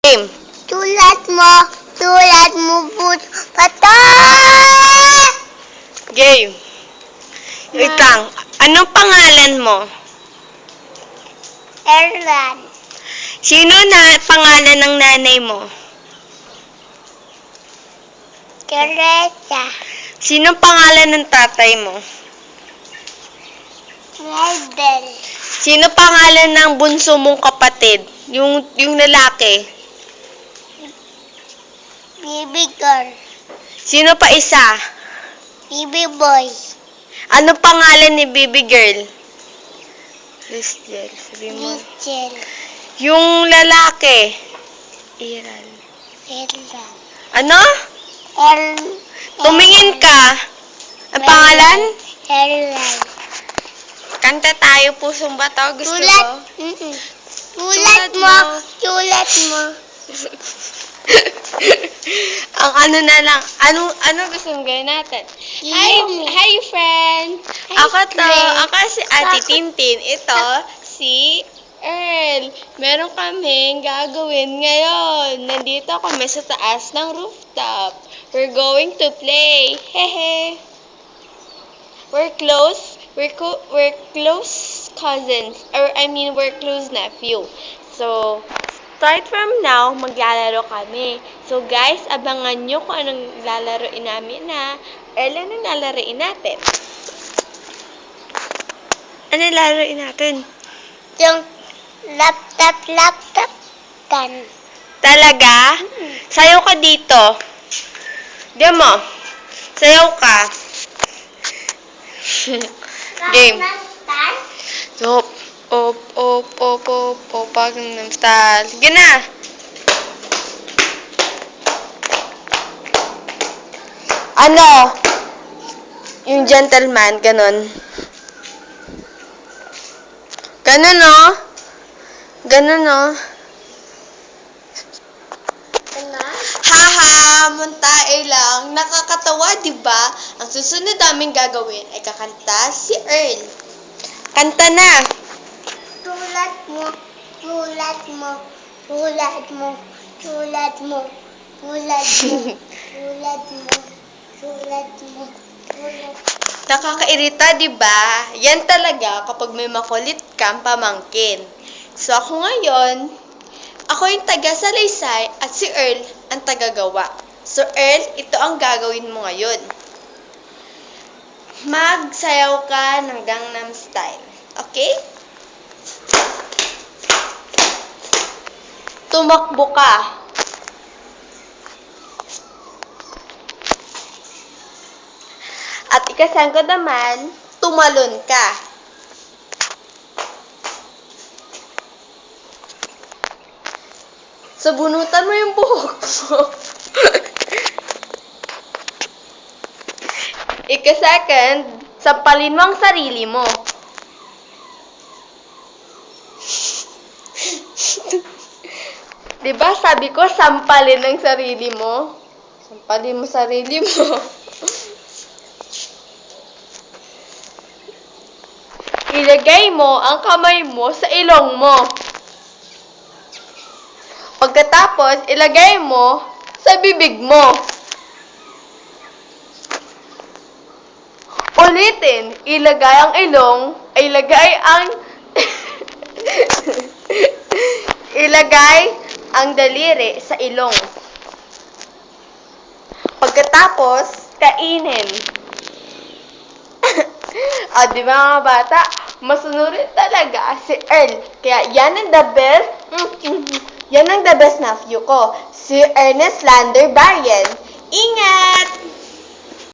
Game. Tulad mo, pata! Game. Wait lang. Anong pangalan mo? Erlan. Sino na pangalan ng nanay mo? Teresa. Sino pangalan ng tatay mo? Mabel. Sino pangalan ng bunso mong kapatid? Yung lalaki. Baby girl. Sino pa isa? Baby boy. Ano pangalan ni baby girl? Lisdel, sabi mo. Michel. Yung lalaki. Iral. Erlan. Ano? Tumingin ka. Ang pangalan? Erlan. Kanta tayo, Pusong Bato. Gusto Tulad. mo? Tulad mo. Tulad mo. Ang ano na lang. Ano gusto mong gawin natin? Hi friend. Ako si Ate Tintin. Ito, si Earl. Meron kaming gagawin ngayon. Nandito kami sa taas ng rooftop. We're going to play. Hehe. We're close cousins. We're close nephew. So, start from now, maglalaro kami. So, guys, abangan nyo kung anong lalaroin namin na. Early anong lalaroin natin? Ano lalaroin natin? Yung laptop kan. Talaga? Sayaw ka dito. Diyan mo. Sayaw ka. Game. Op, Gangnam Style. Sige na. Ano? Yung gentleman, ganun. Ganun, no? Ganun, no? Haha, muntae lang. Nakakatawa, di ba? Ang susunod naming gagawin ay kakanta si Earl. Kanta na. Tulad mo. Tulad mo. Tulad mo. Tulad mo. Tulad mo. Tulad mo. Tulad mo. Tulad. Nakakairita, di ba? Yan talaga kapag may makulit kang pamangkin. So ako ngayon, ako yung taga-salaysay at si Earl ang tagagawa. So Earl, ito ang gagawin mo ngayon. Magsayaw ka ng Gangnam Style. Okay? Tumakbo ka. At ikasangkot naman, tumalon ka. Sabunutan mo yung buhok mo. Ika-second, sampalin mo ang sarili mo. Diba sabi ko, sampalin ang sarili mo? Sampalin mo sarili mo. Ilagay mo ang kamay mo sa ilong mo. Pagkatapos, ilagay mo sa bibig mo. Ulitin, ilagay ang daliri sa ilong. Pagkatapos, kainin. Di ba mga bata? Masunurin talaga si Earl. Kaya yan ang the best. Yan ang the best nephew ko. Si Ernest Lander Barrian. Ingat!